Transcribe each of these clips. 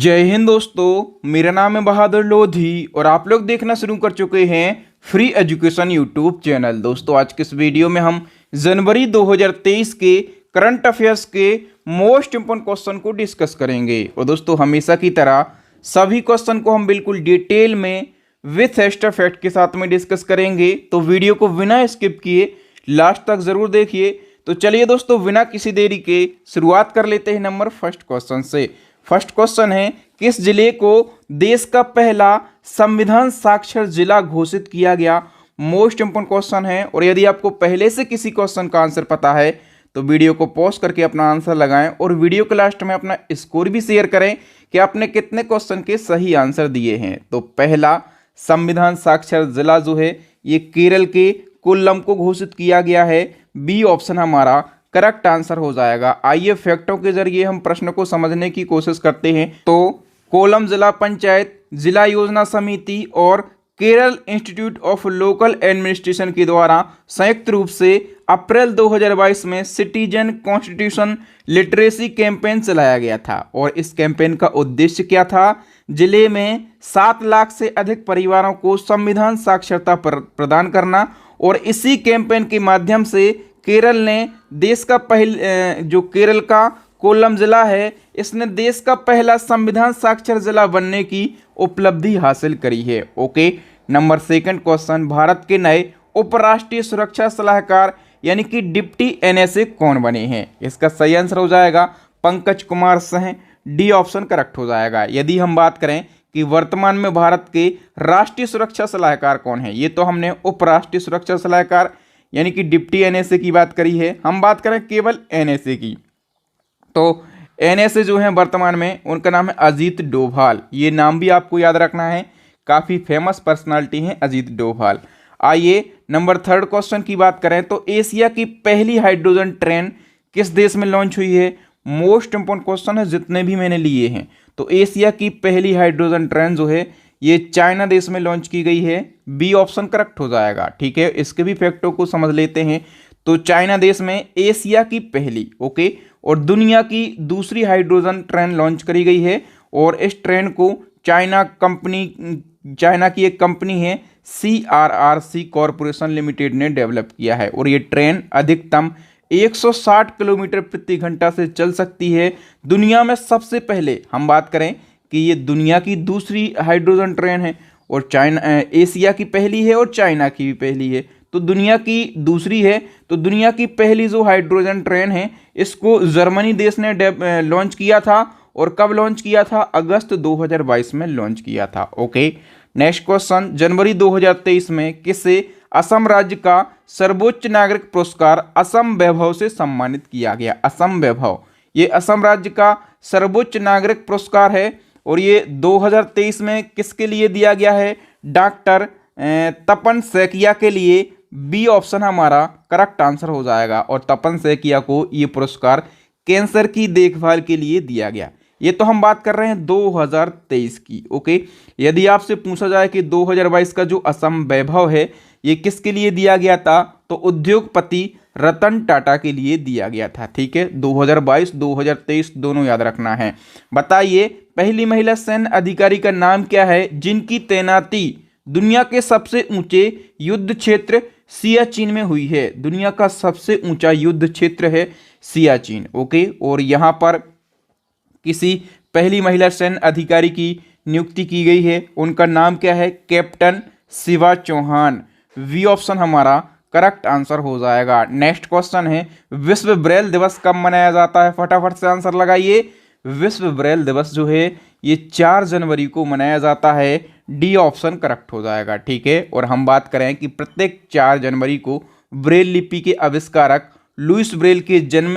जय हिंद दोस्तों, मेरा नाम है बहादुर लोधी और आप लोग देखना शुरू कर चुके हैं फ्री एजुकेशन यूट्यूब चैनल। दोस्तों आज के इस वीडियो में हम जनवरी 2023 के करंट अफेयर्स के मोस्ट इंपोर्टेंट क्वेश्चन को डिस्कस करेंगे। और दोस्तों हमेशा की तरह सभी क्वेश्चन को हम बिल्कुल डिटेल में विथ एक्स्ट्रा फैक्ट के साथ में डिस्कस करेंगे, तो वीडियो को बिना स्किप किए लास्ट तक जरूर देखिए। तो चलिए दोस्तों बिना किसी देरी के शुरुआत कर लेते हैं नंबर फर्स्ट क्वेश्चन से। फर्स्ट क्वेश्चन है, किस जिले को देश का पहला संविधान साक्षर जिला घोषित किया गया? मोस्ट इंपोर्टेंट क्वेश्चन है। और यदि आपको पहले से किसी क्वेश्चन का आंसर पता है तो वीडियो को पॉज करके अपना आंसर लगाएं और वीडियो के लास्ट में अपना स्कोर भी शेयर करें कि आपने कितने क्वेश्चन के सही आंसर दिए हैं। तो पहला संविधान साक्षर जिला जो है ये केरल के कोल्लम को घोषित किया गया है। बी ऑप्शन हमारा करेक्ट आंसर हो जाएगा। आइए फैक्टों के जरिए हम प्रश्न को समझने की कोशिश करते हैं। तो कोल्लम जिला पंचायत, जिला योजना समिति और Kerala institute of local administration के द्वारा संयुक्त रूप से अप्रैल 2022 में सिटीजन कॉन्स्टिट्यूशन लिटरेसी कैंपेन चलाया गया था। और इस कैंपेन का उद्देश्य क्या था? जिले में 7 लाख से अधिक परिवारों को संविधान साक्षरता प्रदान करना। और इसी कैंपेन के माध्यम से केरल ने देश का जो केरल का कोल्लम जिला है, इसने देश का पहला संविधान साक्षर जिला बनने की उपलब्धि हासिल करी है। Okay, number second question, Bharat के नए उपराष्ट्रीय सुरक्षा सलाहकार यानी कि डिप्टी एनएसए कौन बने हैं? इसका सही आंसर हो जाएगा Pankaj Kumar Singh. D option correct हो जाएगा। यदि हम बात करें कि वर्तमान में भारत के राष्ट्रीय सुरक्षा सलाहकार कौन है, ये तो हमने उपराष्ट्रीय सुरक्षा सलाहकार यानी कि डिप्टी एनएसए की बात करी है। हम बात करें केवल एनएसए की, तो एनएसए जो है वर्तमान में उनका नाम है अजीत डोभाल। ये नाम भी आपको याद रखना है, काफ़ी फेमस पर्सनालिटी हैं अजीत डोभाल। आइए नंबर थर्ड क्वेश्चन की बात करें तो एशिया की पहली हाइड्रोजन ट्रेन किस देश में लॉन्च हुई है? मोस्ट इंपोर्टेंट क्वेश्चन है जितने भी मैंने लिए हैं। तो एशिया की पहली हाइड्रोजन ट्रेन जो है ये चाइना देश में लॉन्च की गई है। बी ऑप्शन करेक्ट हो जाएगा। ठीक है, इसके भी फैक्टों को समझ लेते हैं। तो चाइना देश में एशिया की पहली और दुनिया की दूसरी हाइड्रोजन ट्रेन लॉन्च करी गई है। और इस ट्रेन को चाइना की एक कंपनी है CRRC कॉरपोरेशन लिमिटेड ने डेवलप किया है। और ये ट्रेन अधिकतम 160 किलोमीटर प्रति घंटा से चल सकती है। दुनिया में सबसे पहले हम बात करें कि ये दुनिया की दूसरी हाइड्रोजन ट्रेन है और एशिया की पहली है और चाइना की भी पहली है। तो दुनिया की दूसरी है, तो दुनिया की पहली जो हाइड्रोजन ट्रेन है इसको जर्मनी देश ने लॉन्च किया था। और कब लॉन्च किया था? अगस्त 2022 में लॉन्च किया था। ओके, नेक्स्ट क्वेश्चन, जनवरी 2023 में किसे असम राज्य का सर्वोच्च नागरिक पुरस्कार असम वैभव से सम्मानित किया गया? असम वैभव ये असम राज्य का सर्वोच्च नागरिक पुरस्कार है और ये 2023 में किसके लिए दिया गया है? डॉक्टर तपन सैकिया के लिए। बी ऑप्शन हमारा करेक्ट आंसर हो जाएगा। और तपन सैकिया को ये पुरस्कार कैंसर की देखभाल के लिए दिया गया। ये तो हम बात कर रहे हैं 2023 की। ओके, यदि आपसे पूछा जाए कि 2022 का जो असम वैभव है ये किसके लिए दिया गया था, तो उद्योगपति रतन टाटा के लिए दिया गया था। ठीक है, 2022 2023 दोनों याद रखना है। बताइए पहली महिला सैन्य अधिकारी का नाम क्या है जिनकी तैनाती दुनिया के सबसे ऊंचे युद्ध क्षेत्र सियाचिन में हुई है? दुनिया का सबसे ऊंचा युद्ध क्षेत्र है सियाचिन। ओके, और यहाँ पर किसी पहली महिला सैन्य अधिकारी की नियुक्ति की गई है। उनका नाम क्या है? Captain Shiva Chauhan. B option हमारा करेक्ट आंसर हो जाएगा। नेक्स्ट क्वेश्चन है, विश्व ब्रेल दिवस कब मनाया जाता है? फटाफट से आंसर लगाइए। विश्व ब्रेल दिवस जो है ये 4 जनवरी को मनाया जाता है। डी ऑप्शन करेक्ट हो जाएगा। ठीक है, और हम बात करें कि प्रत्येक 4 जनवरी को ब्रेल लिपि के आविष्कारक लुईस ब्रेल के जन्म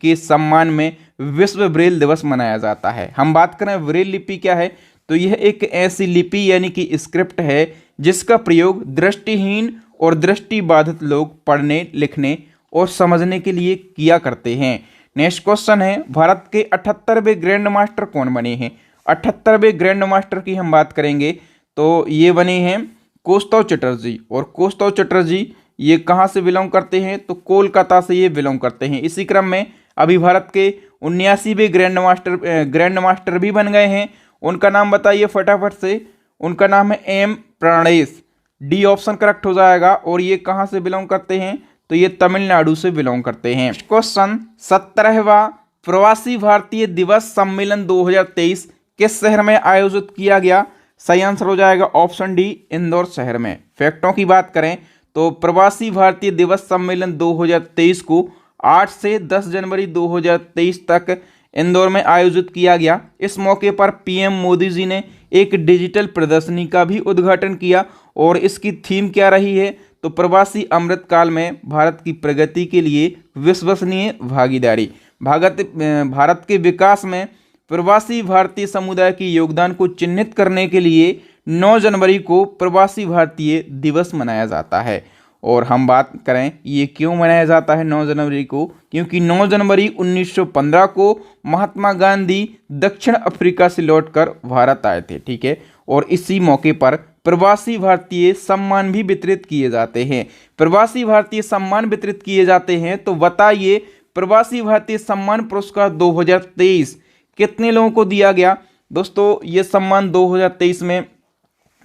के सम्मान में विश्व ब्रेल दिवस मनाया जाता है। हम बात करें ब्रेल लिपि क्या है, तो यह एक ऐसी लिपि यानी कि स्क्रिप्ट है जिसका प्रयोग दृष्टिहीन और दृष्टिबाधित लोग पढ़ने, लिखने और समझने के लिए किया करते हैं। नेक्स्ट क्वेश्चन है, भारत के 78वें ग्रैंड मास्टर कौन बने हैं? 78वें ग्रैंड मास्टर की हम बात करेंगे तो ये बने हैं कौस्तव चटर्जी। और कौस्तव चटर्जी ये कहाँ से बिलोंग करते हैं? तो कोलकाता से ये बिलोंग करते हैं। इसी क्रम में अभी भारत के 79वें ग्रैंड मास्टर भी बन गए हैं उनका नाम बताइए फटाफट से। उनका नाम है M Pranesh. D option correct हो जाएगा। और ये कहाँ से बिलोंग करते हैं? तो ये तमिलनाडु से बिलोंग करते हैं। क्वेश्चन 17वां प्रवासी भारतीय दिवस सम्मेलन 2023 किस शहर में आयोजित किया गया? सही आंसर हो जाएगा ऑप्शन डी, इंदौर शहर में। फैक्टों की बात करें तो प्रवासी भारतीय दिवस सम्मेलन 2023 को 8 से 10 जनवरी 2023 तक इंदौर में आयोजित किया गया। इस मौके पर पीएम मोदी जी ने एक डिजिटल प्रदर्शनी का भी उद्घाटन किया और इसकी थीम क्या रही है? तो प्रवासी अमृतकाल में भारत की प्रगति के लिए विश्वसनीय भागीदारी। भारत के विकास में प्रवासी भारतीय समुदाय के योगदान को चिन्हित करने के लिए 9 जनवरी को प्रवासी भारतीय दिवस मनाया जाता है। और हम बात करें ये क्यों मनाया जाता है 9 जनवरी को? क्योंकि 9 जनवरी 1915 को महात्मा गांधी दक्षिण अफ्रीका से लौटकर भारत आए थे, ठीक है। और इसी मौके पर प्रवासी भारतीय सम्मान भी वितरित किए जाते हैं। प्रवासी भारतीय सम्मान वितरित किए जाते हैं। तो बताइए प्रवासी भारतीय सम्मान पुरस्कार 2023 कितने लोगों को दिया गया? दोस्तों ये सम्मान 2023 में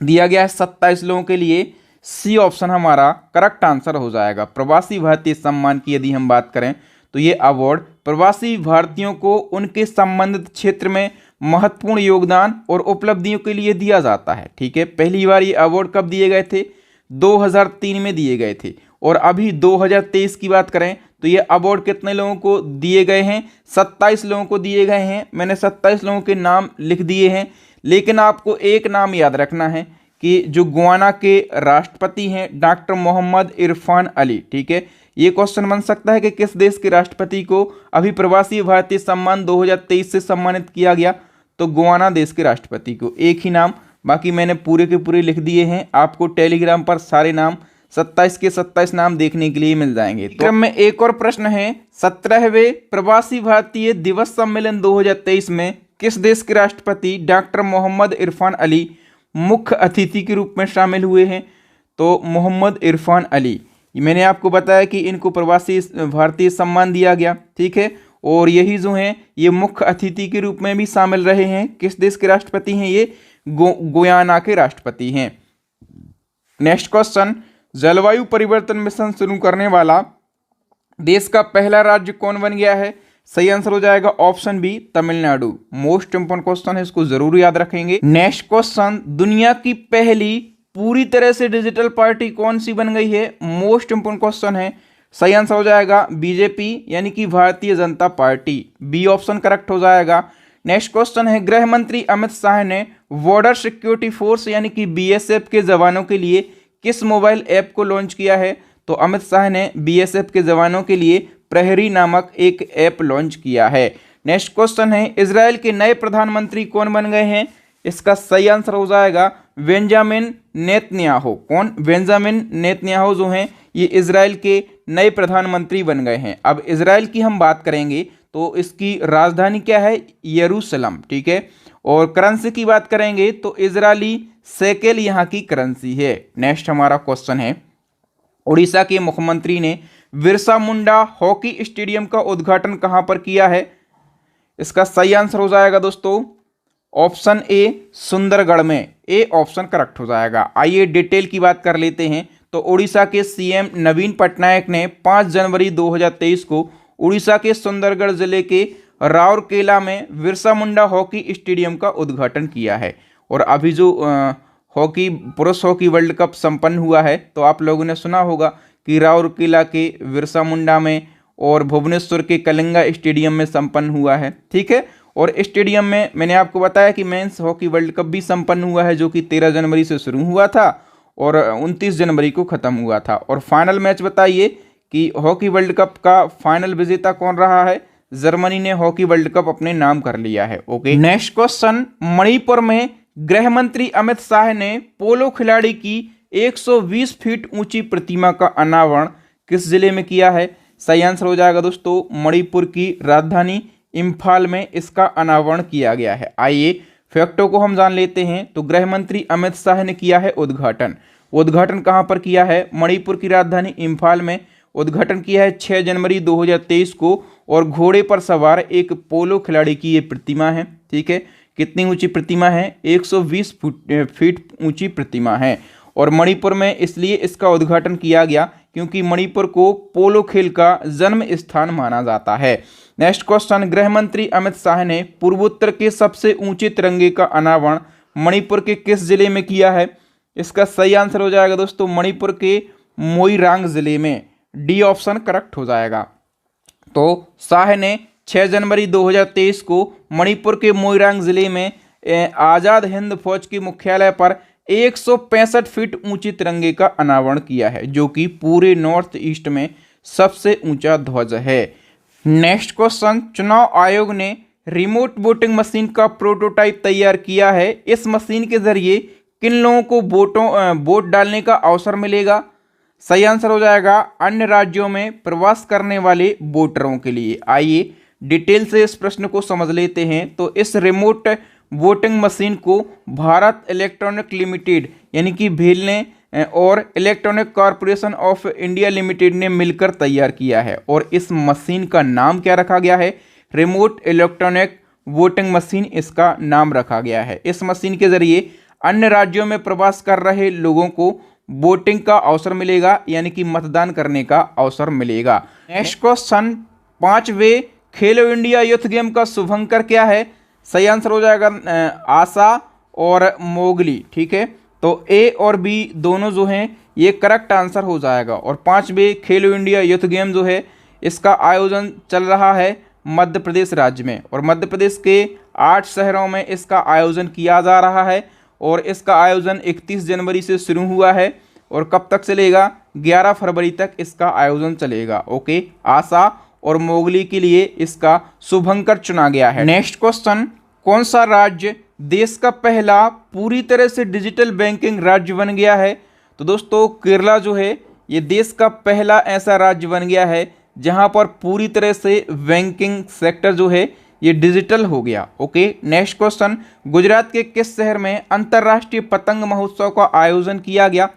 दिया गया है 27 लोगों के लिए। सी ऑप्शन हमारा करेक्ट आंसर हो जाएगा। प्रवासी भारतीय सम्मान की यदि हम बात करें तो ये अवार्ड प्रवासी भारतीयों को उनके संबंधित क्षेत्र में महत्वपूर्ण योगदान और उपलब्धियों के लिए दिया जाता है, ठीक है। पहली बार ये अवार्ड कब दिए गए थे? 2003 में दिए गए थे। और अभी 2023 की बात करें तो ये अवार्ड कितने लोगों को दिए गए हैं? 27 लोगों को दिए गए हैं। मैंने 27 लोगों के नाम लिख दिए हैं, लेकिन आपको एक नाम याद रखना है कि जो गुयाना के राष्ट्रपति हैं डॉक्टर मोहम्मद इरफान अली, ठीक है। ये क्वेश्चन बन सकता है कि किस देश के राष्ट्रपति को अभी प्रवासी भारतीय सम्मान 2023 से सम्मानित किया गया? तो गुयाना देश के राष्ट्रपति को। एक ही नाम, बाकी मैंने पूरे के पूरे लिख दिए हैं। आपको टेलीग्राम पर सारे नाम 27 के 27 नाम देखने के लिए मिल जाएंगे। तो क्रम में एक और प्रश्न है, 17वें प्रवासी भारतीय दिवस सम्मेलन 2023 में किस देश के राष्ट्रपति डॉक्टर मोहम्मद इरफान अली मुख्य अतिथि के रूप में शामिल हुए हैं? तो मोहम्मद इरफान अली, मैंने आपको बताया कि इनको प्रवासी भारतीय सम्मान दिया गया, ठीक है। और यही जो हैं ये मुख्य अतिथि के रूप में भी शामिल रहे हैं। किस देश के राष्ट्रपति हैं ये? गुयाना के राष्ट्रपति हैं। नेक्स्ट क्वेश्चन, जलवायु परिवर्तन मिशन शुरू करने वाला देश का पहला राज्य कौन बन गया है? सही आंसर हो जाएगा option B, Tamil Nadu. Most important question है, इसको जरूर याद रखेंगे। नेक्स्ट क्वेश्चन, दुनिया की पहली पूरी तरह से डिजिटल पार्टी कौन सी बन गई है? मोस्ट इंपोर्टेंट क्वेश्चन है। सही आंसर हो जाएगा बीजेपी, यानी कि Bharatiya Janata party. B option correct हो जाएगा। नेक्स्ट क्वेश्चन है, गृह मंत्री अमित शाह ने बॉर्डर सिक्योरिटी फोर्स यानी कि बीएसएफ के जवानों के लिए किस मोबाइल ऐप को लॉन्च किया है? तो अमित शाह ने बीएसएफ के जवानों के लिए प्रहरी नामक एक ऐप लॉन्च किया है। नेक्स्ट क्वेश्चन है, इजराइल के नए प्रधानमंत्री कौन बन गए हैं? इसका सही आंसर हो जाएगा बेंजामिन नेतन्याहू। कौन? बेंजामिन नेतन्याहू जो हैं ये इजराइल के नए प्रधानमंत्री बन गए हैं। अब इजराइल की हम बात करेंगे तो इसकी राजधानी क्या है? यरूशलेम, ठीक है। और करेंसी की बात करेंगे तो इजरायली शेकेल यहाँ की करेंसी है। नेक्स्ट हमारा क्वेश्चन है, उड़ीसा के मुख्यमंत्री ने बिरसा मुंडा हॉकी स्टेडियम का उद्घाटन कहां पर किया है? इसका सही आंसर हो जाएगा दोस्तों ऑप्शन ए, सुंदरगढ़ में। ए ऑप्शन करेक्ट हो जाएगा। आइए डिटेल की बात कर लेते हैं। तो उड़ीसा के सीएम नवीन पटनायक ने 5 जनवरी 2023 को उड़ीसा के सुंदरगढ़ जिले के राउरकेला में बिरसा मुंडा हॉकी स्टेडियम का उद्घाटन किया है। और अभी जो हॉकी पुरुष हॉकी वर्ल्ड कप संपन्न हुआ है तो आप लोगों ने सुना होगा कि राउरकेला के बिरसा मुंडा में और भुवनेश्वर के कलिंगा स्टेडियम में संपन्न हुआ है, ठीक है। और स्टेडियम में मैंने आपको बताया कि मेंस हॉकी वर्ल्ड कप भी संपन्न हुआ है, जो कि 13 जनवरी से शुरू हुआ था और 29 जनवरी को ख़त्म हुआ था। और फाइनल मैच बताइए कि हॉकी वर्ल्ड कप का फाइनल विजेता कौन रहा है? जर्मनी ने हॉकी वर्ल्ड कप अपने नाम कर लिया है। ओके, नेक्स्ट क्वेश्चन, मणिपुर में गृह मंत्री अमित शाह ने पोलो खिलाड़ी की 120 फीट ऊंची प्रतिमा का अनावरण किस जिले में किया है? सही आंसर हो जाएगा दोस्तों मणिपुर की राजधानी इम्फाल में इसका अनावरण किया गया है। आइए फैक्टों को हम जान लेते हैं। तो गृह मंत्री अमित शाह ने किया है उद्घाटन। उद्घाटन कहां पर किया है? मणिपुर की राजधानी इम्फाल में उद्घाटन किया है 6 जनवरी 2023 को। और घोड़े पर सवार एक पोलो खिलाड़ी की ये प्रतिमा है, ठीक है। कितनी ऊंची प्रतिमा है? 120 फीट ऊंची प्रतिमा है। और मणिपुर में इसलिए इसका उद्घाटन किया गया क्योंकि मणिपुर को पोलो खेल का जन्म स्थान माना जाता है। नेक्स्ट क्वेश्चन, गृह मंत्री अमित शाह ने पूर्वोत्तर के सबसे ऊंचे तिरंगे का अनावरण मणिपुर के किस जिले में किया है? इसका सही आंसर हो जाएगा दोस्तों मणिपुर के मोइरांग जिले में। डी ऑप्शन करेक्ट हो जाएगा। तो शाह ने 6 जनवरी 2023 को मणिपुर के मोइरांग जिले में आज़ाद हिंद फौज के मुख्यालय पर 165 फीट ऊंचे तिरंगे का अनावरण किया है, जो कि पूरे नॉर्थ ईस्ट में सबसे ऊंचा ध्वज है। नेक्स्ट क्वेश्चन, चुनाव आयोग ने रिमोट वोटिंग मशीन का प्रोटोटाइप तैयार किया है। इस मशीन के जरिए किन लोगों को वोट डालने का अवसर मिलेगा? सही आंसर हो जाएगा अन्य राज्यों में प्रवास करने वाले वोटरों के लिए। आइए डिटेल से इस प्रश्न को समझ लेते हैं। तो इस रिमोट वोटिंग मशीन को भारत इलेक्ट्रॉनिक लिमिटेड यानी कि भेल ने और electronic corporation of India limited ने मिलकर तैयार किया है। और इस मशीन का नाम क्या रखा गया है? रिमोट इलेक्ट्रॉनिक वोटिंग मशीन इसका नाम रखा गया है। इस मशीन के जरिए अन्य राज्यों में प्रवास कर रहे लोगों को वोटिंग का अवसर मिलेगा, यानी कि मतदान करने का अवसर मिलेगा। नेक्स्ट क्वेश्चन, 5वें खेलो इंडिया यूथ गेम का शुभंकर क्या है? सही आंसर हो जाएगा आशा और मोगली। ठीक है, तो ए और बी दोनों जो हैं ये करेक्ट आंसर हो जाएगा। और 5वें खेलो इंडिया यूथ गेम जो है इसका आयोजन चल रहा है मध्य प्रदेश राज्य में, और मध्य प्रदेश के 8 शहरों में इसका आयोजन किया जा रहा है। और इसका आयोजन 31 जनवरी से शुरू हुआ है और कब तक चलेगा? 11 फरवरी तक इसका आयोजन चलेगा। ओके, आशा और मोगली के लिए इसका शुभंकर चुना गया है। नेक्स्ट क्वेश्चन, कौन सा राज्य देश का पहला पूरी तरह से डिजिटल बैंकिंग राज्य बन गया है? तो दोस्तों केरला जो है ये देश का पहला ऐसा राज्य बन गया है जहां पर पूरी तरह से बैंकिंग सेक्टर जो है ये डिजिटल हो गया। ओके, नेक्स्ट क्वेश्चन, गुजरात के किस शहर में अंतर्राष्ट्रीय पतंग महोत्सव का आयोजन किया गया?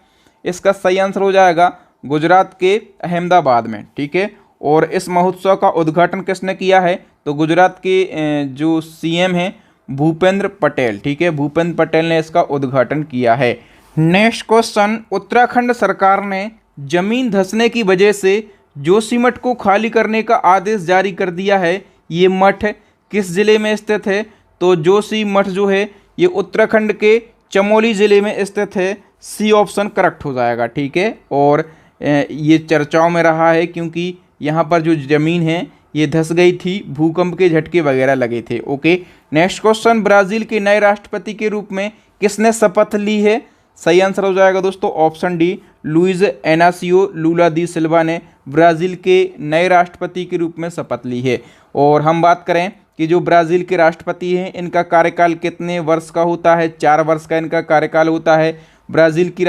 इसका सही आंसर हो जाएगा गुजरात के अहमदाबाद में। ठीक है, और इस महोत्सव का उद्घाटन किसने किया है? तो गुजरात के जो सीएम हैं भूपेंद्र पटेल। ठीक है, भूपेंद्र पटेल ने इसका उद्घाटन किया है। नेक्स्ट क्वेश्चन, उत्तराखंड सरकार ने जमीन धंसने की वजह से जोशीमठ को खाली करने का आदेश जारी कर दिया है। ये मठ किस जिले में स्थित है? तो जोशीमठ जो है ये उत्तराखंड के चमोली जिले में स्थित है। सी ऑप्शन करेक्ट हो जाएगा। ठीक है, और ये चर्चाओं में रहा है क्योंकि यहाँ पर जो ज़मीन है ये धंस गई थी, भूकंप के झटके वगैरह लगे थे। ओके, नेक्स्ट क्वेश्चन, ब्राज़ील के नए राष्ट्रपति के रूप में किसने शपथ ली है? सही आंसर हो जाएगा दोस्तों ऑप्शन डी, लुइज एनासियो लूला दी सिल्वा ने ब्राज़ील के नए राष्ट्रपति के रूप में शपथ ली है। और हम बात करें कि जो ब्राज़ील के राष्ट्रपति हैं इनका कार्यकाल कितने वर्ष का होता है? 4 वर्ष का इनका कार्यकाल होता है। ब्राज़ील की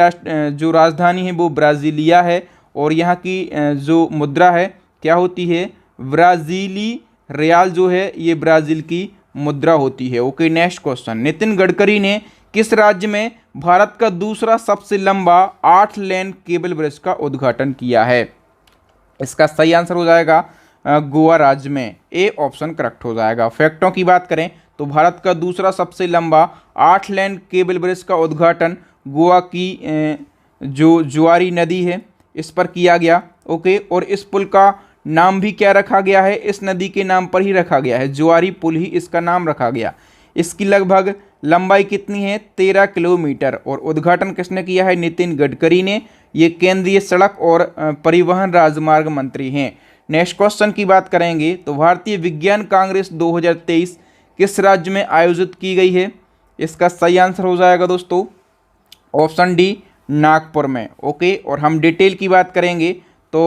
जो राजधानी है वो ब्राज़ीलिया है और यहाँ की जो मुद्रा है क्या होती है? ब्राज़ीली रियाल जो है ये ब्राज़ील की मुद्रा होती है। Okay, next question, Nitin Gadkari ने किस राज्य में भारत का दूसरा सबसे लंबा 8 लेन केबल ब्रिज का उद्घाटन किया है? इसका सही आंसर हो जाएगा गोवा राज्य में। ए ऑप्शन करेक्ट हो जाएगा। फैक्टों की बात करें तो भारत का दूसरा सबसे लंबा 8 लेन केबल ब्रिज का उद्घाटन गोवा की जो जुआरी नदी है इस पर किया गया। ओके, और इस पुल का नाम भी क्या रखा गया है? इस नदी के नाम पर ही रखा गया है, जुआरी पुल ही इसका नाम रखा गया। इसकी लगभग लंबाई कितनी है? 13 किलोमीटर। और उद्घाटन किसने किया है? नितिन गडकरी ने। ये केंद्रीय सड़क और परिवहन राजमार्ग मंत्री हैं। नेक्स्ट क्वेश्चन की बात करेंगे तो भारतीय विज्ञान कांग्रेस 2023 किस राज्य में आयोजित की गई है? इसका सही आंसर हो जाएगा दोस्तों ऑप्शन डी, नागपुर में। ओके, और हम डिटेल की बात करेंगे तो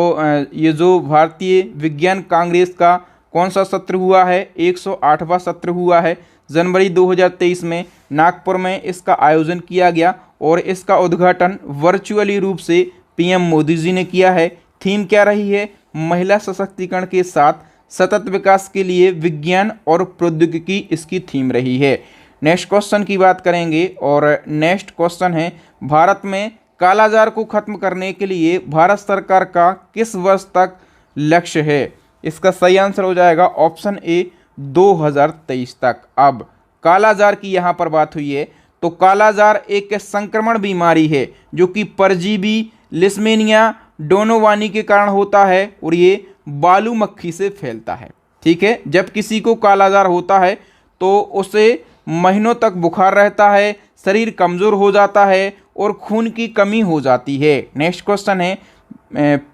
ये जो भारतीय विज्ञान कांग्रेस का कौन सा सत्र हुआ है? 108वां सत्र हुआ है। जनवरी 2023 में नागपुर में इसका आयोजन किया गया और इसका उद्घाटन वर्चुअली रूप से पीएम मोदी जी ने किया है। थीम क्या रही है? महिला सशक्तिकरण के साथ सतत विकास के लिए विज्ञान और प्रौद्योगिकी इसकी थीम रही है। नेक्स्ट क्वेश्चन की बात करेंगे और नेक्स्ट क्वेश्चन है, भारत में कालाजार को खत्म करने के लिए भारत सरकार का किस वर्ष तक लक्ष्य है? इसका सही आंसर हो जाएगा ऑप्शन ए, 2023 तक। अब कालाजार की यहाँ पर बात हुई है, तो कालाजार एक संक्रमण बीमारी है जो कि परजीवी लिस्मेनिया डोनोवानी के कारण होता है और ये बालू मक्खी से फैलता है। ठीक है, जब किसी को कालाजार होता है तो उसे महीनों तक बुखार रहता है, शरीर कमज़ोर हो जाता है और खून की कमी हो जाती है। नेक्स्ट क्वेश्चन है,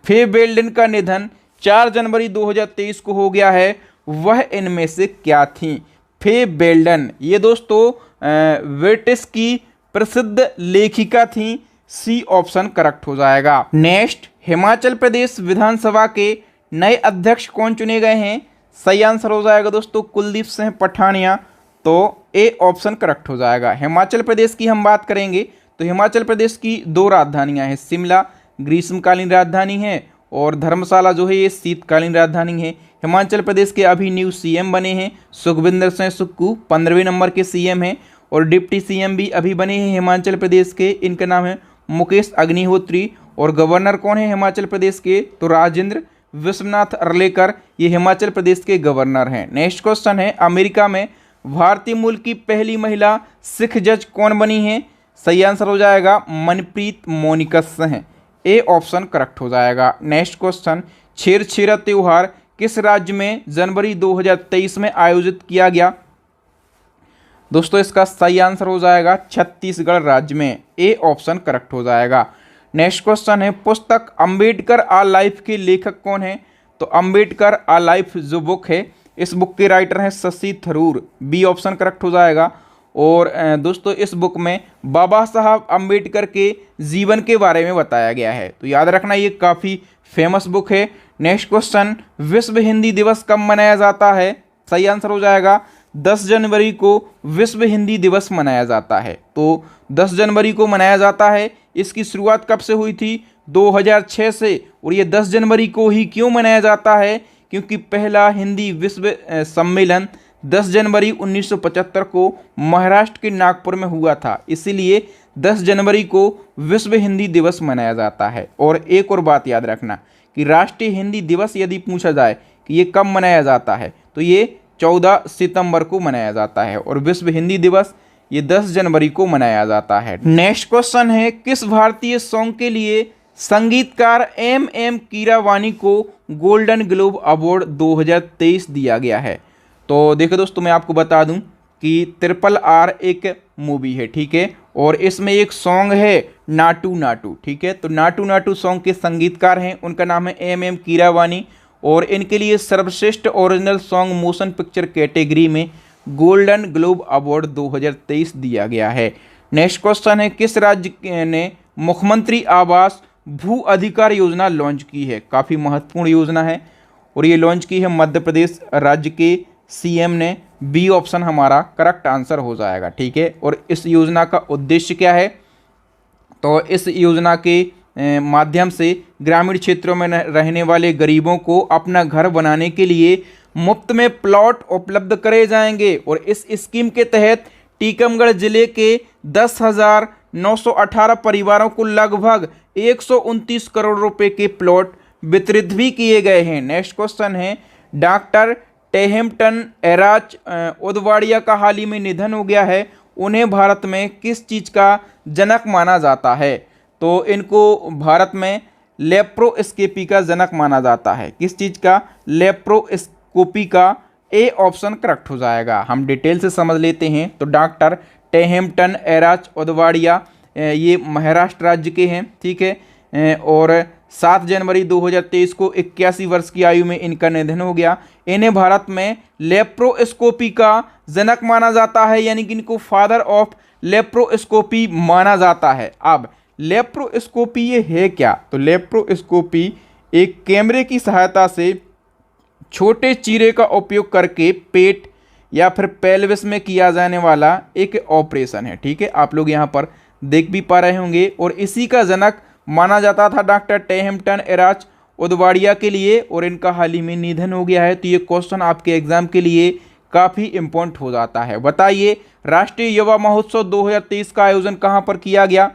फे बेल्डेन का निधन 4 जनवरी 2023 को हो गया है, वह इनमें से क्या थी? फे बेल्डेन ये दोस्तों ब्रिटिश की प्रसिद्ध लेखिका थी। सी ऑप्शन करेक्ट हो जाएगा। नेक्स्ट, हिमाचल प्रदेश विधानसभा के नए अध्यक्ष कौन चुने गए हैं? सही आंसर हो जाएगा दोस्तों कुलदीप सिंह पठानिया, तो ए ऑप्शन करेक्ट हो जाएगा। हिमाचल प्रदेश की हम बात करेंगे तो हिमाचल प्रदेश की 2 राजधानियां हैं, शिमला ग्रीष्मकालीन राजधानी है और धर्मशाला जो है ये शीतकालीन राजधानी है। हिमाचल प्रदेश के अभी न्यू सीएम बने हैं सुखविंदर सिंह सुक्खू, 15वें नंबर के सीएम हैं और डिप्टी सीएम भी अभी बने हैं हिमाचल प्रदेश के, इनका नाम है मुकेश अग्निहोत्री। और गवर्नर कौन है हिमाचल प्रदेश के? तो राजेंद्र विश्वनाथ अर्लेकर, ये हिमाचल प्रदेश के गवर्नर हैं। नेक्स्ट क्वेश्चन है, अमेरिका में भारतीय मूल की पहली महिला सिख जज कौन बनी है? सही आंसर हो जाएगा मनप्रीत मोनिकस हैं, ए ऑप्शन करेक्ट हो जाएगा। नेक्स्ट क्वेश्चन, छेरछेरा त्योहार किस राज्य में जनवरी 2023 में आयोजित किया गया? दोस्तों इसका सही आंसर हो जाएगा छत्तीसगढ़ राज्य में, ए ऑप्शन करेक्ट हो जाएगा। नेक्स्ट क्वेश्चन है, पुस्तक अंबेडकर आ लाइफ के लेखक कौन है? तो अंबेडकर आ लाइफ जो बुक है, इस बुक के राइटर हैं Shashi Tharoor, B option correct हो जाएगा। और दोस्तों इस बुक में बाबा साहब अंबेडकर के जीवन के बारे में बताया गया है, तो याद रखना ये काफ़ी फेमस बुक है। नेक्स्ट क्वेश्चन, विश्व हिंदी दिवस कब मनाया जाता है? सही आंसर हो जाएगा 10 जनवरी को विश्व हिंदी दिवस मनाया जाता है। तो 10 जनवरी को मनाया जाता है, इसकी शुरुआत कब से हुई थी? 2006 से। और ये 10 जनवरी को ही क्यों मनाया जाता है? क्योंकि पहला हिंदी विश्व सम्मेलन 10 जनवरी 1975 को महाराष्ट्र के नागपुर में हुआ था, इसीलिए 10 जनवरी को विश्व हिंदी दिवस मनाया जाता है। और एक और बात याद रखना कि राष्ट्रीय हिंदी दिवस यदि पूछा जाए कि ये कब मनाया जाता है, तो ये 14 सितंबर को मनाया जाता है और विश्व हिंदी दिवस ये 10 जनवरी को मनाया जाता है। नेक्स्ट क्वेश्चन है, किस भारतीय सॉन्ग के लिए संगीतकार एम कीरावानी को गोल्डन ग्लोब अवार्ड 2023 दिया गया है? तो देखो दोस्तों मैं आपको बता दूं कि RRR एक मूवी है, ठीक है, और इसमें एक सॉन्ग है नाटू नाटू, ठीक है। तो नाटू नाटू सॉन्ग के संगीतकार हैं, उनका नाम है एम कीरावानी और इनके लिए सर्वश्रेष्ठ original song motion picture category में गोल्डन ग्लोब अवार्ड 2023 दिया गया है। नेक्स्ट क्वेश्चन है, किस राज्य ने मुख्यमंत्री आवास भू अधिकार योजना लॉन्च की है? काफ़ी महत्वपूर्ण योजना है और ये लॉन्च की है मध्य प्रदेश राज्य के सीएम ने, बी ऑप्शन हमारा करेक्ट आंसर हो जाएगा, ठीक है। और इस योजना का उद्देश्य क्या है? तो इस योजना के माध्यम से ग्रामीण क्षेत्रों में रहने वाले गरीबों को अपना घर बनाने के लिए मुफ्त में प्लॉट उपलब्ध करे जाएंगे और इस स्कीम के तहत टीकमगढ़ जिले के 10,918 परिवारों को लगभग 129 करोड़ रुपए के प्लॉट वितरित भी किए गए हैं। नेक्स्ट क्वेश्चन है, डॉक्टर टेहमटन एराच उदवाड़िया का हाल ही में निधन हो गया है, उन्हें भारत में किस चीज़ का जनक माना जाता है? तो इनको भारत में लेप्रोस्कोपी का जनक माना जाता है। किस चीज़ का? लेप्रोस्कोपी का, ए ऑप्शन करेक्ट हो जाएगा। हम डिटेल से समझ लेते हैं। तो डॉक्टर टेहमटन एराच उदवाड़िया ये महाराष्ट्र राज्य के हैं, ठीक है, और 7 जनवरी 2023 को 81 वर्ष की आयु में इनका निधन हो गया। इन्हें भारत में लेप्रोस्कोपी का जनक माना जाता है, यानी कि इनको फादर ऑफ लेप्रोस्कोपी माना जाता है। अब लेप्रोस्कोपी ये है क्या? तो लेप्रोस्कोपी एक कैमरे की सहायता से छोटे चीरे का उपयोग करके पेट या फिर पेल्विस में किया जाने वाला एक ऑपरेशन है, ठीक है। आप लोग यहाँ पर देख भी पा रहे होंगे और इसी का जनक माना जाता था डॉक्टर टेहमटन एराच उदवाड़िया के लिए और इनका हाल ही में निधन हो गया है। तो ये क्वेश्चन आपके एग्जाम के लिए काफ़ी इम्पोर्टेंट हो जाता है। बताइए, राष्ट्रीय युवा महोत्सव 2023 का आयोजन कहाँ पर किया गया?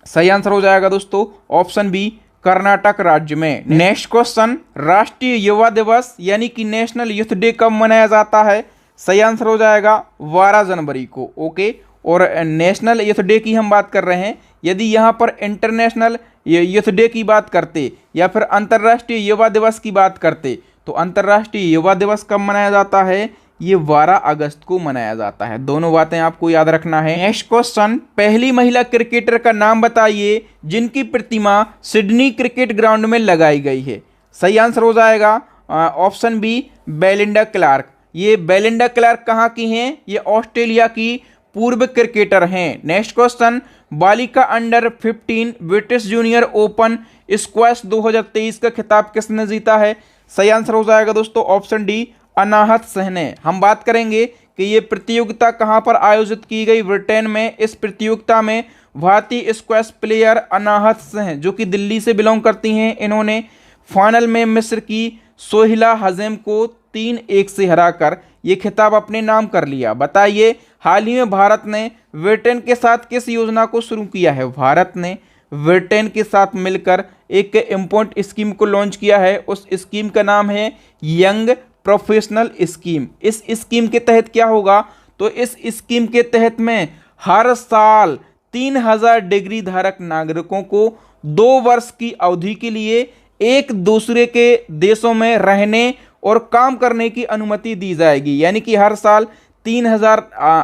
सही आंसर हो जाएगा दोस्तों ऑप्शन बी, कर्नाटक राज्य में। नेक्स्ट क्वेश्चन, राष्ट्रीय युवा दिवस यानी कि नेशनल यूथ डे कब मनाया जाता है? सही आंसर हो जाएगा 12 जनवरी को। ओके, और नेशनल यूथ डे की हम बात कर रहे हैं। यदि यहाँ पर इंटरनेशनल यूथ डे की बात करते या फिर अंतर्राष्ट्रीय युवा दिवस की बात करते, तो अंतर्राष्ट्रीय युवा दिवस कब मनाया जाता है? ये 12 अगस्त को मनाया जाता है। दोनों बातें आपको याद रखना है। नेक्स्ट क्वेश्चन, पहली महिला क्रिकेटर का नाम बताइए जिनकी प्रतिमा सिडनी क्रिकेट ग्राउंड में लगाई गई है। सही आंसर हो जाएगा ऑप्शन बी, बेलिंडा क्लार्क। ये बेलिंडा क्लार्क कहाँ की हैं? ये ऑस्ट्रेलिया की पूर्व क्रिकेटर हैं। नेक्स्ट क्वेश्चन, बालिका under 15 British junior open squash 2023 का खिताब किसने जीता है? सही आंसर हो जाएगा दोस्तों ऑप्शन डी, अनाहत सिंह ने। हम बात करेंगे कि ये प्रतियोगिता कहां पर आयोजित की गई, ब्रिटेन में। इस प्रतियोगिता में भारतीय स्क्वैश प्लेयर अनाहत सिंह जो कि दिल्ली से बिलोंग करती हैं, इन्होंने फाइनल में मिस्र की सोहिला हजेम को 3-1 से हराकर ये खिताब अपने नाम कर लिया। बताइए, हाल ही में भारत ने ब्रिटेन के साथ किस योजना को शुरू किया है? भारत ने ब्रिटेन के साथ मिलकर एक इम्पोर्ट स्कीम को लॉन्च किया है। उस स्कीम का नाम है यंग प्रोफेशनल स्कीम। इस स्कीम के तहत क्या होगा? तो इस स्कीम के तहत में हर साल 3000 डिग्री धारक नागरिकों को 2 वर्ष की अवधि के लिए एक दूसरे के देशों में रहने और काम करने की अनुमति दी जाएगी। यानी कि हर साल 3000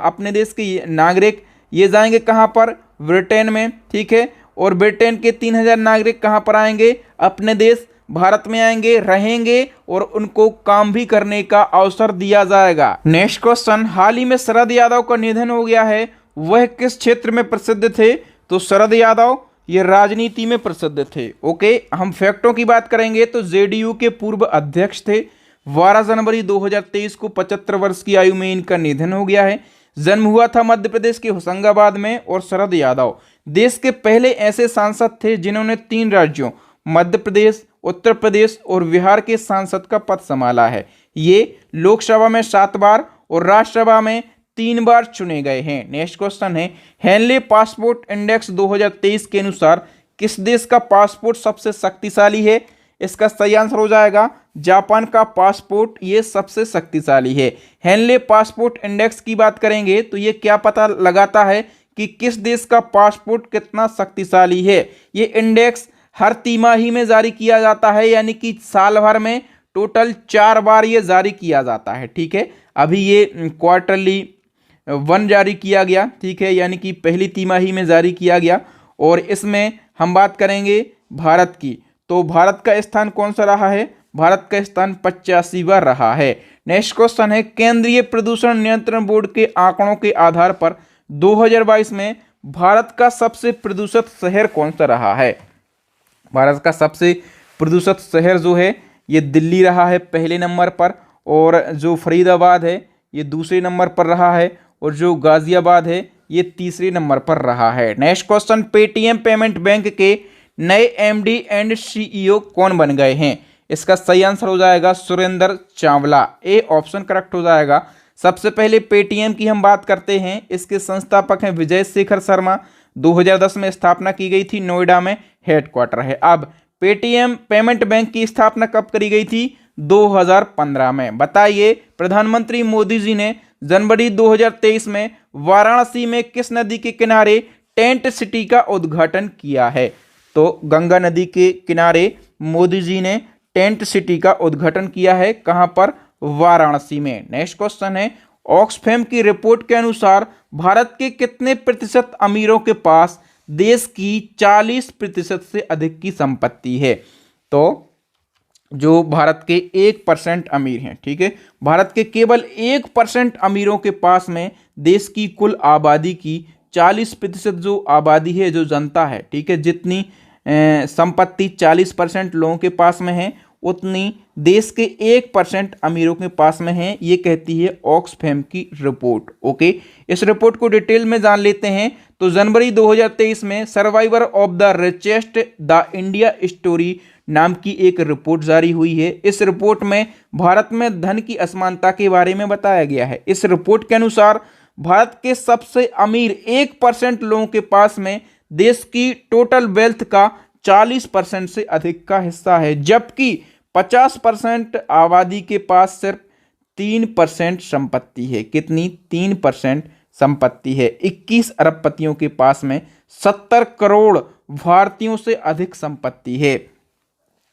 अपने देश के नागरिक ये जाएंगे कहाँ पर? ब्रिटेन में, ठीक है। और ब्रिटेन के 3000 नागरिक कहाँ पर आएंगे? अपने देश भारत में आएंगे, रहेंगे और उनको काम भी करने का अवसर दिया जाएगा। नेक्स्ट क्वेश्चन, हाल ही में शरद यादव का निधन हो गया है, वह किस क्षेत्र में प्रसिद्ध थे? तो शरद यादव ये राजनीति में प्रसिद्ध थे। ओके, हम फैक्टों की बात करेंगे तो जेडीयू के पूर्व अध्यक्ष थे। 12 जनवरी 2023 को 75 वर्ष की आयु में इनका निधन हो गया है। जन्म हुआ था मध्य प्रदेश के होशंगाबाद में। और शरद यादव देश के पहले ऐसे सांसद थे जिन्होंने 3 राज्यों मध्य प्रदेश, उत्तर प्रदेश और बिहार के सांसद का पद संभाला है। ये लोकसभा में 7 बार और राज्यसभा में 3 बार चुने गए हैं। नेक्स्ट क्वेश्चन है, हेनले पासपोर्ट इंडेक्स 2023 के अनुसार किस देश का पासपोर्ट सबसे शक्तिशाली है? इसका सही आंसर हो जाएगा जापान का पासपोर्ट ये सबसे शक्तिशाली है। हेनले पासपोर्ट इंडेक्स की बात करेंगे तो ये क्या पता लगाता है कि किस देश का पासपोर्ट कितना शक्तिशाली है। ये इंडेक्स हर तिमाही में जारी किया जाता है, यानी कि साल भर में टोटल 4 बार ये जारी किया जाता है, ठीक है। अभी ये क्वार्टरली 1 जारी किया गया, ठीक है, यानी कि पहली तिमाही में जारी किया गया। और इसमें हम बात करेंगे भारत की, तो भारत का स्थान कौन सा रहा है? भारत का स्थान 85वां रहा है। नेक्स्ट क्वेश्चन है, केंद्रीय प्रदूषण नियंत्रण बोर्ड के आंकड़ों के आधार पर 2022 में भारत का सबसे प्रदूषित शहर कौन सा रहा है? भारत का सबसे प्रदूषित शहर जो है ये दिल्ली रहा है पहले नंबर पर, और जो फरीदाबाद है ये दूसरे नंबर पर रहा है, और जो गाजियाबाद है ये तीसरे नंबर पर रहा है। Next question, Paytm payment bank के नए एमडी एंड सीईओ कौन बन गए हैं? इसका सही आंसर हो जाएगा Surendra Chawla. A option correct हो जाएगा। सबसे पहले पेटीएम की हम बात करते हैं, इसके संस्थापक हैं विजय शेखर शर्मा। 2010 में स्थापना की गई थी, नोएडा में हेडक्वार्टर है। अब पेटीएम पेमेंट बैंक की स्थापना कब करी गई थी? 2015 में। बताइए, प्रधानमंत्री मोदी जी ने जनवरी 2023 में वाराणसी में किस नदी के किनारे टेंट सिटी का उद्घाटन किया है? तो गंगा नदी के किनारे मोदी जी ने टेंट सिटी का उद्घाटन किया है। कहां पर? वाराणसी में। नेक्स्ट क्वेश्चन है, ऑक्सफैम की रिपोर्ट के अनुसार भारत के कितने प्रतिशत अमीरों के पास देश की 40% से अधिक की संपत्ति है? तो जो भारत के 1% अमीर हैं, ठीक है, भारत के केवल 1% अमीरों के पास में देश की कुल आबादी की 40% जो आबादी है, जो जनता है, ठीक है, जितनी संपत्ति 40% लोगों के पास में है उतनी देश के 1% अमीरों के पास में है। ये कहती है ऑक्सफैम की रिपोर्ट। ओके, इस रिपोर्ट को डिटेल में जान लेते हैं। तो जनवरी 2023 में survivor of the richest the India story नाम की एक रिपोर्ट जारी हुई है। इस रिपोर्ट में भारत में धन की असमानता के बारे में बताया गया है। इस रिपोर्ट के अनुसार भारत के सबसे अमीर 1% लोगों के पास में देश की टोटल वेल्थ का 40% से अधिक का हिस्सा है, जबकि 50% आबादी के पास सिर्फ 3% संपत्ति है। कितनी? 3% संपत्ति है। 21 अरबपतियों के पास में 70 करोड़ भारतीयों से अधिक संपत्ति है।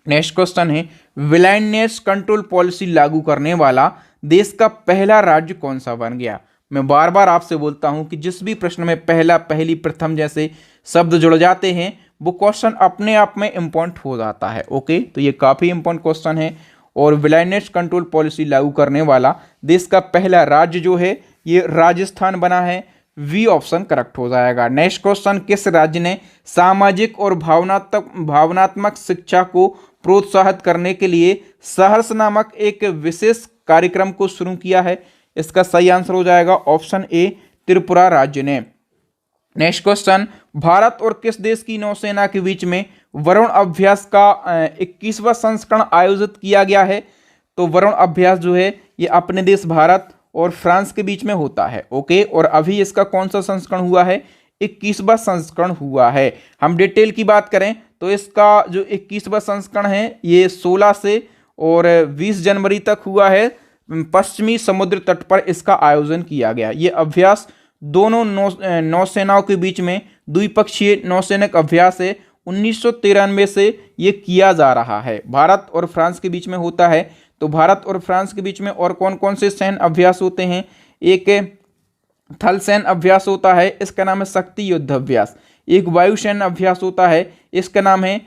नेक्स्ट क्वेश्चन है, ब्लाइंडनेस कंट्रोल पॉलिसी लागू करने वाला देश का पहला राज्य कौन सा बन गया? मैं बार बार आपसे बोलता हूं कि जिस भी प्रश्न में पहला, पहली, प्रथम जैसे शब्द जुड़ जाते हैं वो क्वेश्चन अपने आप में इंपॉर्टेंट हो जाता है। ओके, तो ये काफी इंपॉर्टेंट क्वेश्चन है। और ब्लाइंडनेस कंट्रोल पॉलिसी लागू करने वाला देश का पहला राज्य जो है ये राजस्थान बना है। वी ऑप्शन करेक्ट हो जाएगा। नेक्स्ट क्वेश्चन, किस राज्य ने सामाजिक और भावनात्मक शिक्षा को प्रोत्साहित करने के लिए सहर्ष नामक एक विशेष कार्यक्रम को शुरू किया है? इसका सही आंसर हो जाएगा ऑप्शन ए, त्रिपुरा राज्य ने। नेक्स्ट क्वेश्चन, भारत और किस देश की नौसेना के बीच में वरुण अभ्यास का 21वां संस्करण आयोजित किया गया है? तो वरुण अभ्यास जो है ये अपने देश भारत और फ्रांस के बीच में होता है। ओके, और अभी इसका कौन सा संस्करण हुआ है? 21वां संस्करण हुआ है। हम डिटेल की बात करें तो इसका जो 21वां संस्करण है ये 16 से और 20 जनवरी तक हुआ है। पश्चिमी समुद्र तट पर इसका आयोजन किया गया। ये अभ्यास दोनों नौसेनाओं के बीच में द्विपक्षीय नौसैनिक अभ्यास है। 1993 से ये किया जा रहा है। भारत और फ्रांस के बीच में होता है। तो भारत और फ्रांस के बीच में और कौन कौन से सैन्य अभ्यास होते हैं? एक थल सैन्य अभ्यास होता है, इसका नाम है शक्ति युद्ध अभ्यास। एक वायु सैन्य अभ्यास होता है, इसका नाम है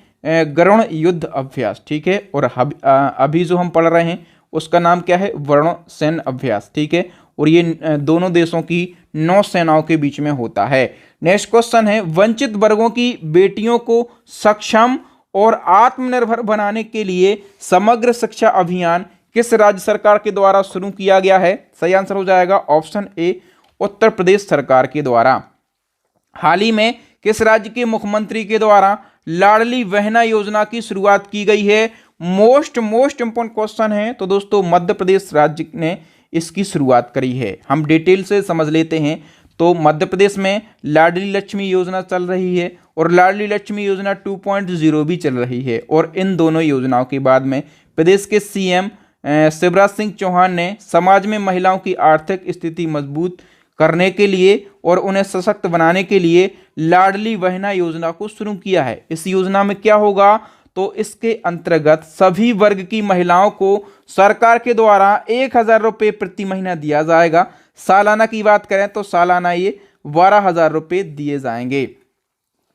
गरुण युद्ध अभ्यास। ठीक है, और अभी जो हम पढ़ रहे हैं उसका नाम क्या है? वरुण सैन्य अभ्यास। ठीक है, और ये दोनों देशों की नौसेनाओं के बीच में होता है। नेक्स्ट क्वेश्चन है, वंचित वर्गों की बेटियों को सक्षम और आत्मनिर्भर बनाने के लिए समग्र शिक्षा अभियान किस राज्य सरकार के द्वारा शुरू किया गया है? सही आंसर हो जाएगा ऑप्शन ए, उत्तर प्रदेश सरकार के द्वारा। हाल ही में किस राज्य के मुख्यमंत्री के द्वारा लाडली बहना योजना की शुरुआत की गई है? मोस्ट इंपोर्टेंट क्वेश्चन है। तो दोस्तों मध्य प्रदेश राज्य ने इसकी शुरुआत करी है। हम डिटेल से समझ लेते हैं। तो मध्य प्रदेश में लाडली लक्ष्मी योजना चल रही है और लाडली लक्ष्मी योजना 2.0 भी चल रही है। और इन दोनों योजनाओं के बाद में प्रदेश के सीएम शिवराज सिंह चौहान ने समाज में महिलाओं की आर्थिक स्थिति मजबूत करने के लिए और उन्हें सशक्त बनाने के लिए लाडली बहना योजना को शुरू किया है। इस योजना में क्या होगा? तो इसके अंतर्गत सभी वर्ग की महिलाओं को सरकार के द्वारा 1000 रुपये प्रति महीना दिया जाएगा। सालाना की बात करें तो सालाना ये 12,000 रुपये दिए जाएंगे।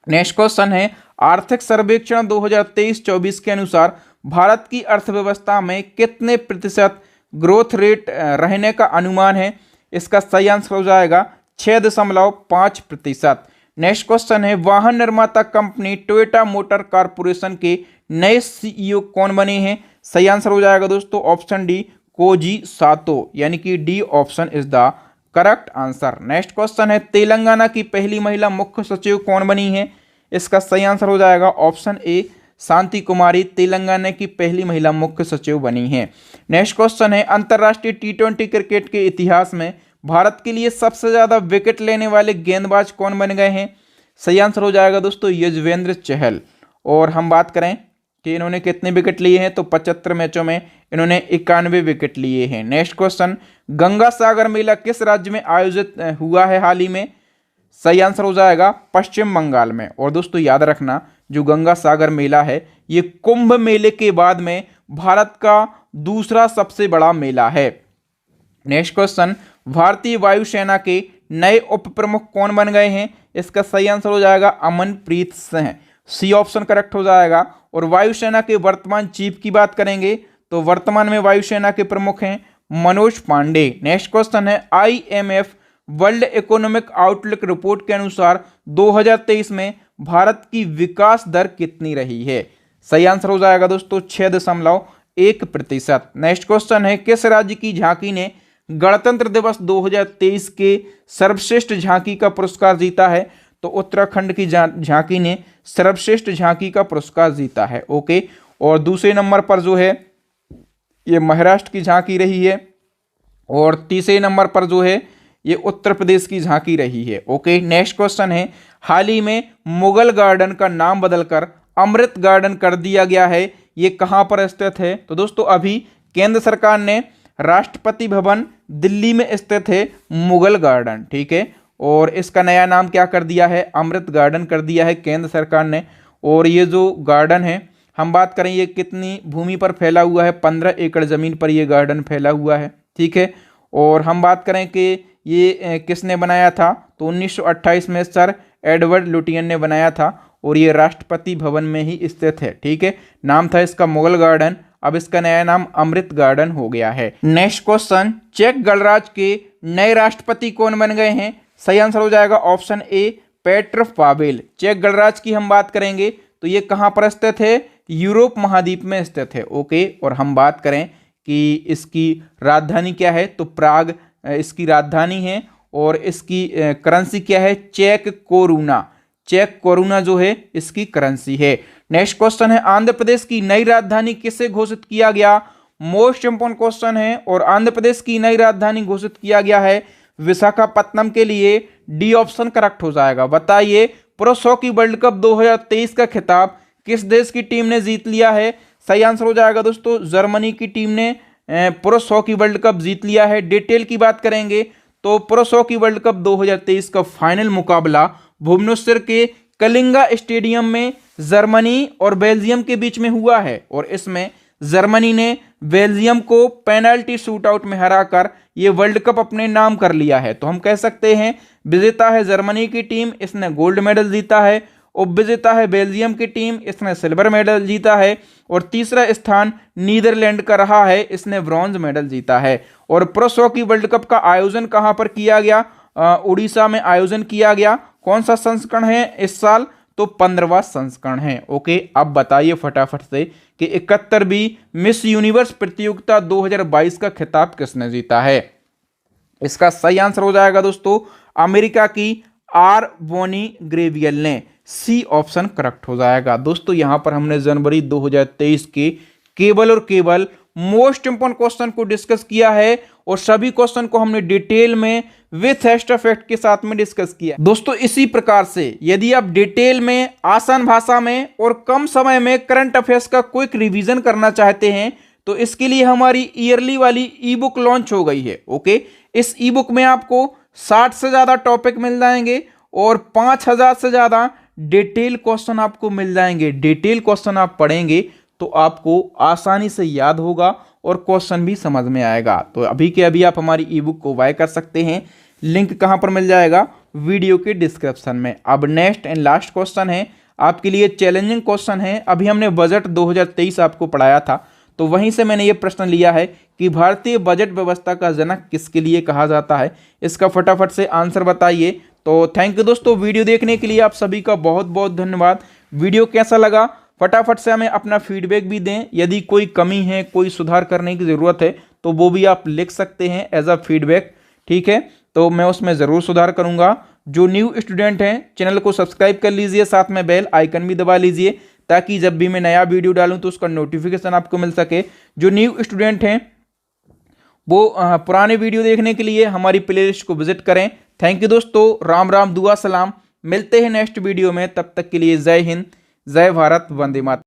नेक्स्ट क्वेश्चन है, आर्थिक सर्वेक्षण 2023-24 के अनुसार भारत की अर्थव्यवस्था में कितने प्रतिशत ग्रोथ रेट रहने का अनुमान है? इसका सही आंसर हो जाएगा 6.5%। नेक्स्ट क्वेश्चन है, वाहन निर्माता कंपनी टोयोटा मोटर कॉर्पोरेशन के नए सीईओ कौन बने हैं? सही आंसर हो जाएगा दोस्तों ऑप्शन डी, कोजी सातो, यानी कि D option is the correct answer. Next question है, तेलंगाना की पहली महिला मुख्य सचिव कौन बनी है? इसका सही आंसर हो जाएगा ऑप्शन ए, शांति कुमारी तेलंगाना की पहली महिला मुख्य सचिव बनी है। नेक्स्ट क्वेश्चन है, अंतर्राष्ट्रीय टी20 क्रिकेट के इतिहास में भारत के लिए सबसे ज्यादा विकेट लेने वाले गेंदबाज कौन बन गए हैं? सही आंसर हो जाएगा दोस्तों युजवेंद्र चहल। और हम बात करें कि इन्होंने कितने विकेट लिए हैं तो 75 मैचों में इन्होंने 91 विकेट लिए हैं। नेक्स्ट क्वेश्चन, गंगा सागर मेला किस राज्य में आयोजित हुआ है हाल ही में? सही आंसर हो जाएगा पश्चिम बंगाल में। और दोस्तों याद रखना, जो गंगा सागर मेला है ये कुंभ मेले के बाद में भारत का दूसरा सबसे बड़ा मेला है। नेक्स्ट क्वेश्चन, भारतीय वायुसेना के नए उप प्रमुख कौन बन गए हैं? इसका सही आंसर हो जाएगा Amanpreet Singh, C option correct हो जाएगा। और वायुसेना के वर्तमान चीफ की बात करेंगे तो वर्तमान में वायुसेना के प्रमुख हैं मनोज पांडे। नेक्स्ट क्वेश्चन है, IMF world economic outlook report के अनुसार 2023 में भारत की विकास दर कितनी रही है? सही आंसर हो जाएगा दोस्तों 6.1%। नेक्स्ट क्वेश्चन है, किस राज्य की झांकी ने गणतंत्र दिवस 2023 के सर्वश्रेष्ठ झांकी का पुरस्कार जीता है? तो उत्तराखंड की झांकी ने सर्वश्रेष्ठ झांकी का पुरस्कार जीता है। ओके, और दूसरे नंबर पर जो है ये महाराष्ट्र की झांकी रही है और तीसरे नंबर पर जो है ये उत्तर प्रदेश की झांकी रही है। ओके, नेक्स्ट क्वेश्चन है, हाल ही में मुगल गार्डन का नाम बदलकर अमृत गार्डन कर दिया गया है, ये कहां पर स्थित है? तो दोस्तों अभी केंद्र सरकार ने राष्ट्रपति भवन दिल्ली में स्थित है मुगल गार्डन, ठीक है। और इसका नया नाम क्या कर दिया है, अमृत गार्डन कर दिया है केंद्र सरकार ने। और ये जो गार्डन है हम बात करें ये कितनी भूमि पर फैला हुआ है, 15 एकड़ ज़मीन पर ये गार्डन फैला हुआ है, ठीक है। और हम बात करें कि ये किसने बनाया था, तो 1928 में सर एडवर्ड लुटियन ने बनाया था और ये राष्ट्रपति भवन में ही स्थित है, ठीक है। नाम था इसका मुगल गार्डन, अब इसका नया नाम अमृत गार्डन हो गया है। नेक्स्ट क्वेश्चन, चेक गणराज्य के नए राष्ट्रपति कौन बन गए हैं? सही आंसर हो जाएगा ऑप्शन ए पेट्र पावेल। चेक गणराज्य की हम बात करेंगे तो ये कहाँ पर स्थित है, यूरोप महाद्वीप में स्थित है, ओके। और हम बात करें कि इसकी राजधानी क्या है, तो प्राग इसकी राजधानी है। और इसकी करेंसी क्या है, चेक कोरुना। चेक कोरुना जो है इसकी करेंसी है। नेक्स्ट क्वेश्चन है, आंध्र प्रदेश की नई राजधानी किसे घोषित किया गया? मोस्ट इंपोर्टेंट क्वेश्चन है। और आंध्र प्रदेश की नई राजधानी घोषित किया गया है विशाखापत्तनम के लिए। डी ऑप्शन करेक्ट हो जाएगा। बताइए पुरुष हॉकी वर्ल्ड कप 2023 का खिताब किस देश की टीम ने जीत लिया है? सही आंसर हो जाएगा दोस्तों जर्मनी की टीम ने पुरुष हॉकी वर्ल्ड कप जीत लिया है। डिटेल की बात करेंगे तो पुरुष हॉकी वर्ल्ड कप 2023 का फाइनल मुकाबला भुवनेश्वर के कलिंगा स्टेडियम में जर्मनी और बेल्जियम के बीच में हुआ है। और इसमें जर्मनी ने बेल्जियम को पेनल्टी शूटआउट में हराकर ये वर्ल्ड कप अपने नाम कर लिया है। तो हम कह सकते हैं विजेता है जर्मनी की टीम, इसने गोल्ड मेडल जीता है। उपविजेता है बेल्जियम की टीम, इसने सिल्वर मेडल जीता है। और तीसरा स्थान नीदरलैंड का रहा है, इसने ब्रॉन्ज मेडल जीता है। और पुरुष हॉकी वर्ल्ड कप का आयोजन कहां पर किया गया? उड़ीसा में आयोजन किया गया। कौन सा संस्करण है इस साल? तो 15वां संस्करण है, ओके। अब बताइए फटाफट से कि 71वीं मिस यूनिवर्स प्रतियोगिता 2022 का खिताब किसने जीता है? इसका सही आंसर हो जाएगा दोस्तों अमेरिका की आर बोनी ग्रेवियल ने। सी ऑप्शन करेक्ट हो जाएगा। दोस्तों यहां पर हमने जनवरी 2023 के केवल और केवल मोस्ट इंपोर्टेंट क्वेश्चन को डिस्कस किया है और सभी क्वेश्चन को हमने डिटेल में विथ एक्स्ट्रा फैक्ट के साथ में डिस्कस किया। दोस्तों इसी प्रकार से यदि आप डिटेल में, आसान भाषा में और कम समय में करंट अफेयर्स का क्विक रिवीजन करना चाहते हैं तो इसके लिए हमारी ईयरली वाली ई बुक लॉन्च हो गई है, ओके। इस ई बुक में आपको 60 से ज्यादा टॉपिक मिल जाएंगे और 5000 से ज्यादा डिटेल क्वेश्चन आपको मिल जाएंगे। डिटेल क्वेश्चन आप पढ़ेंगे तो आपको आसानी से याद होगा और क्वेश्चन भी समझ में आएगा। तो अभी के अभी आप हमारी ई बुक को बाय कर सकते हैं। लिंक कहां पर मिल जाएगा? वीडियो के डिस्क्रिप्शन में। अब नेक्स्ट एंड लास्ट क्वेश्चन है आपके लिए, चैलेंजिंग क्वेश्चन है। अभी हमने बजट 2023 आपको पढ़ाया था तो वहीं से मैंने ये प्रश्न लिया है कि भारतीय बजट व्यवस्था का जनक किसके लिए कहा जाता है? इसका फटाफट से आंसर बताइए। तो थैंक यू दोस्तों, वीडियो देखने के लिए आप सभी का बहुत बहुत धन्यवाद। वीडियो कैसा लगा फटाफट से हमें अपना फीडबैक भी दें। यदि कोई कमी है, कोई सुधार करने की ज़रूरत है तो वो भी आप लिख सकते हैं एज अ फीडबैक, ठीक है। तो मैं उसमें ज़रूर सुधार करूंगा। जो न्यू स्टूडेंट हैं चैनल को सब्सक्राइब कर लीजिए, साथ में बेल आइकन भी दबा लीजिए ताकि जब भी मैं नया वीडियो डालूं तो उसका नोटिफिकेशन आपको मिल सके। जो न्यू स्टूडेंट हैं वो पुराने वीडियो देखने के लिए हमारी प्लेलिस्ट को विजिट करें। थैंक यू दोस्तों, राम राम दुआ सलाम। मिलते हैं नेक्स्ट वीडियो में, तब तक के लिए जय हिंद, जय भारत, वंदे मातरम।